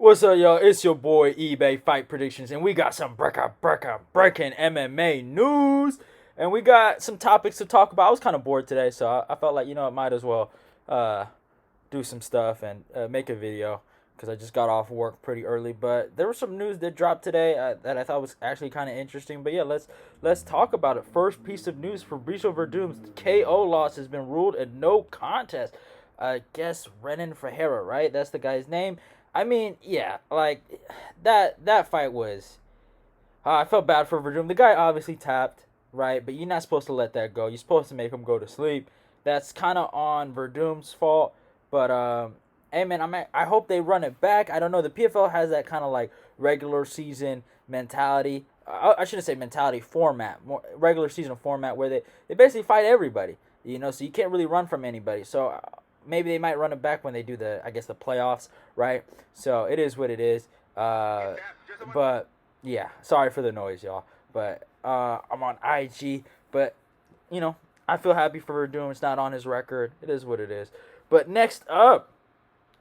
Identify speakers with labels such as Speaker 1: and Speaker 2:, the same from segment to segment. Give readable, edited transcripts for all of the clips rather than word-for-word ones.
Speaker 1: What's up, y'all? It's your boy eBay Fight Predictions, and we got some breaking MMA news, and we got some topics to talk about. I was kind of bored today, so I felt like I might as well uh, do some stuff and make a video because I just got off work pretty early. But there was some news that dropped today that I thought was actually kind of interesting. But yeah, let's talk about it. First piece of news: Fabricio Verdum's KO loss has been ruled a no contest. I guess Renan Ferreira, right? That's the guy's name. I mean, yeah, like that fight was. I felt bad for Verdum. The guy obviously tapped, right? But you're not supposed to let that go. You're supposed to make him go to sleep. That's kind of on Verdum's fault. But hey man, I hope they run it back. I don't know. The PFL has that kind of like regular season mentality. I shouldn't say mentality, format, more regular season format where they basically fight everybody. So you can't really run from anybody. So maybe they might run it back when they do the playoffs, right? So it is what it is. But yeah, sorry for the noise, y'all. But I'm on IG. But I feel happy for Verdum. It's not on his record. It is what it is. But next up,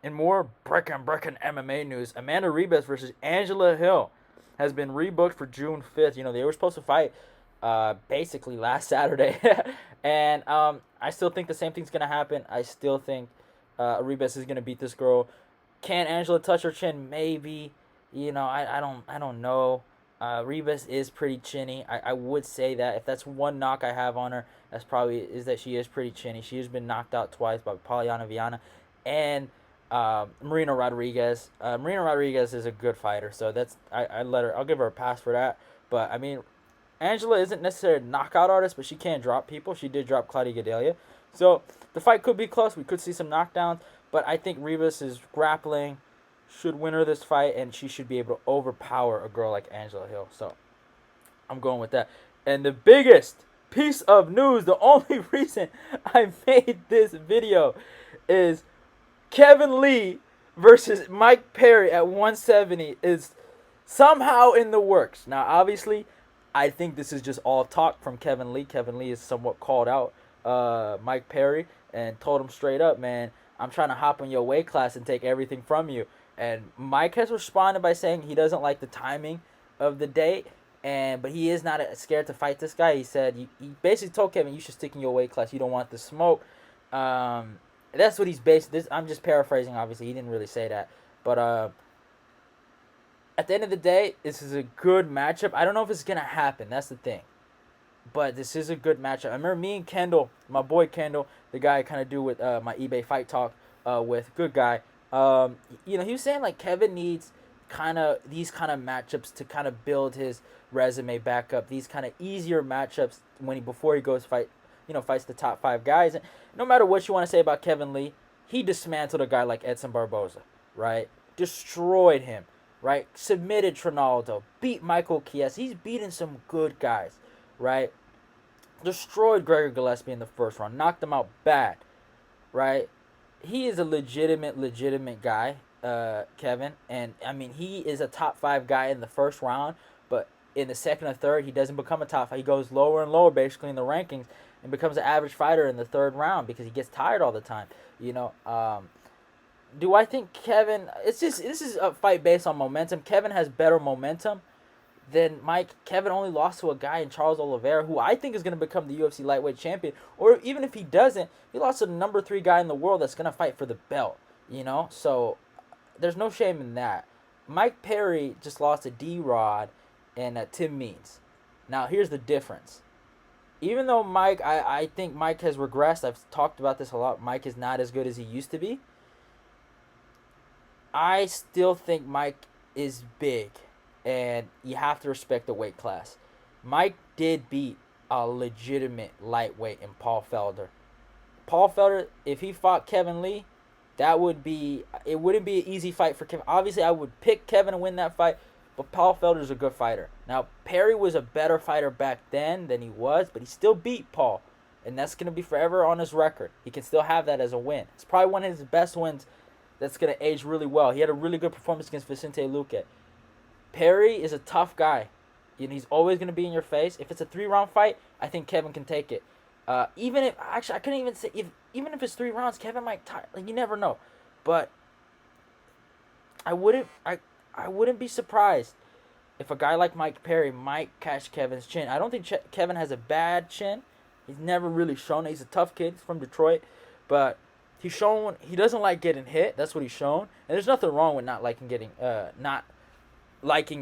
Speaker 1: in more breaking MMA news, Amanda Ribas versus Angela Hill has been rebooked for June 5th. They were supposed to fight basically last Saturday. And I still think the same thing's going to happen. I still think Ribas is going to beat this girl. Can Angela touch her chin? Maybe. I don't know. Ribas is pretty chinny. I would say that if that's one knock I have on her, that's probably is that she is pretty chinny. She has been knocked out twice by Polyana Viana and Marina Rodriguez. Marina Rodriguez is a good fighter, so I'll give her a pass for that. But I mean, Angela isn't necessarily a knockout artist, but she can drop people. She did drop Claudia Gadelia. So the fight could be close. We could see some knockdowns, but I think Ribas is grappling, should win her this fight, and she should be able to overpower a girl like Angela Hill. So I'm going with that. And the biggest piece of news, the only reason I made this video is Kevin Lee versus Mike Perry at 170 is somehow in the works. Now, obviously, I think this is just all talk from Kevin Lee. Kevin Lee is somewhat called out Mike Perry and told him straight up, man, I'm trying to hop in your weight class and take everything from you. And Mike has responded by saying he doesn't like the timing of the date, but he is not scared to fight this guy. He said he basically told Kevin, you should stick in your weight class. You don't want the smoke. That's what he's based. I'm just paraphrasing. Obviously, he didn't really say that, but at the end of the day, this is a good matchup. I don't know if it's gonna happen. That's the thing, but this is a good matchup. I remember me and Kendall, my boy Kendall, the guy I kind of do with my eBay Fight Talk with, good guy. He was saying like Kevin needs these kind of matchups to kind of build his resume back up. These kind of easier matchups before he goes fights the top 5 guys. And no matter what you want to say about Kevin Lee, he dismantled a guy like Edson Barboza, right? Destroyed him, right? Submitted Trinaldo, beat Michael Chiesa. He's beaten some good guys, right? Destroyed Gregor Gillespie in the first round, knocked him out bad, right? He is a legitimate guy, Kevin. And, I mean, he is a top 5 guy in the first round, but in the second or third, he doesn't become a top 5. He goes lower and lower, basically, in the rankings and becomes an average fighter in the third round because he gets tired all the time. Do I think Kevin... This is a fight based on momentum. Kevin has better momentum than Mike. Kevin only lost to a guy in Charles Oliveira, who I think is going to become the UFC lightweight champion. Or even if he doesn't, he lost to the number 3 guy in the world that's going to fight for the belt. So there's no shame in that. Mike Perry just lost to D-Rod and Tim Means. Now, here's the difference. Even though Mike, I think Mike has regressed. I've talked about this a lot. Mike is not as good as he used to be. I still think Mike is big, and you have to respect the weight class. Mike did beat a legitimate lightweight in Paul Felder. Paul Felder, if he fought Kevin Lee, it wouldn't be an easy fight for Kevin. Obviously, I would pick Kevin to win that fight, but Paul Felder's a good fighter. Now, Perry was a better fighter back then than he was, but he still beat Paul, and that's going to be forever on his record. He can still have that as a win. It's probably one of his best wins that's going to age really well. He had a really good performance against Vicente Luque. Perry is a tough guy. He's always going to be in your face. If it's a 3-round fight, I think Kevin can take it. Even if I couldn't even say even if it's 3 rounds, Kevin might tie. Like, you never know. But I wouldn't be surprised if a guy like Mike Perry might catch Kevin's chin. I don't think Kevin has a bad chin. He's never really shown it. He's a tough kid. He's from Detroit, but he's shown he doesn't like getting hit. That's what he's shown. And there's nothing wrong with not liking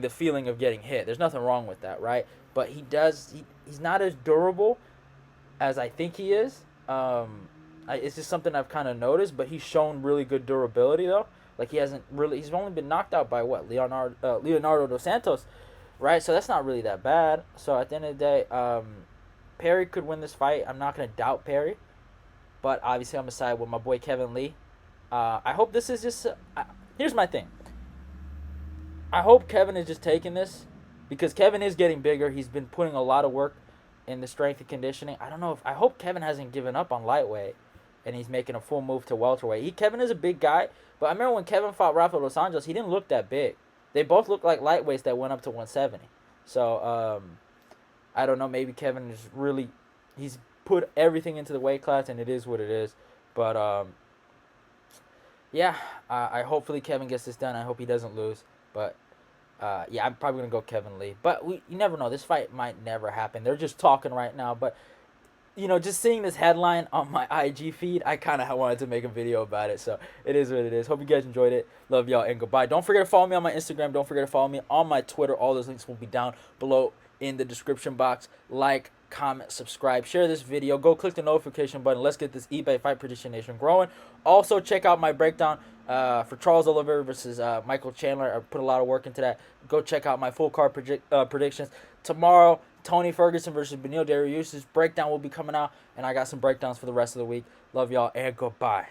Speaker 1: the feeling of getting hit. There's nothing wrong with that, right? But he's not as durable as I think he is. It's just something I've kind of noticed, but he's shown really good durability though. Like he's only been knocked out by what, Leonardo dos Santos, right? So that's not really that bad. So at the end of the day, Perry could win this fight. I'm not gonna doubt Perry, but obviously I'm gonna side with my boy Kevin Lee. I hope this is just. Here's my thing. I hope Kevin is just taking this because Kevin is getting bigger. He's been putting a lot of work in the strength and conditioning. I hope Kevin hasn't given up on lightweight, and he's making a full move to welterweight. Kevin is a big guy, but I remember when Kevin fought Rafael dos Anjos, he didn't look that big. They both looked like lightweights that went up to 170. So I don't know. Maybe Kevin is he's put everything into the weight class, and it is what it is. But yeah, I hopefully Kevin gets this done. I hope he doesn't lose. But yeah, I'm probably gonna go Kevin Lee. But you never know. This fight might never happen. They're just talking right now. But just seeing this headline on my IG feed, I kind of wanted to make a video about it. So it is what it is. Hope you guys enjoyed it. Love y'all and goodbye. Don't forget to follow me on my Instagram. Don't forget to follow me on my Twitter. All those links will be down below in the description box. Like, comment, subscribe, share this video. Go click the notification button. Let's get this eBay Fight Prediction Nation growing. Also, check out my breakdown for Charles Oliveira versus Michael Chandler. I put a lot of work into that. Go check out my full card predictions. Tomorrow, Tony Ferguson versus Beneil Dariush's breakdown will be coming out, and I got some breakdowns for the rest of the week. Love y'all, and goodbye.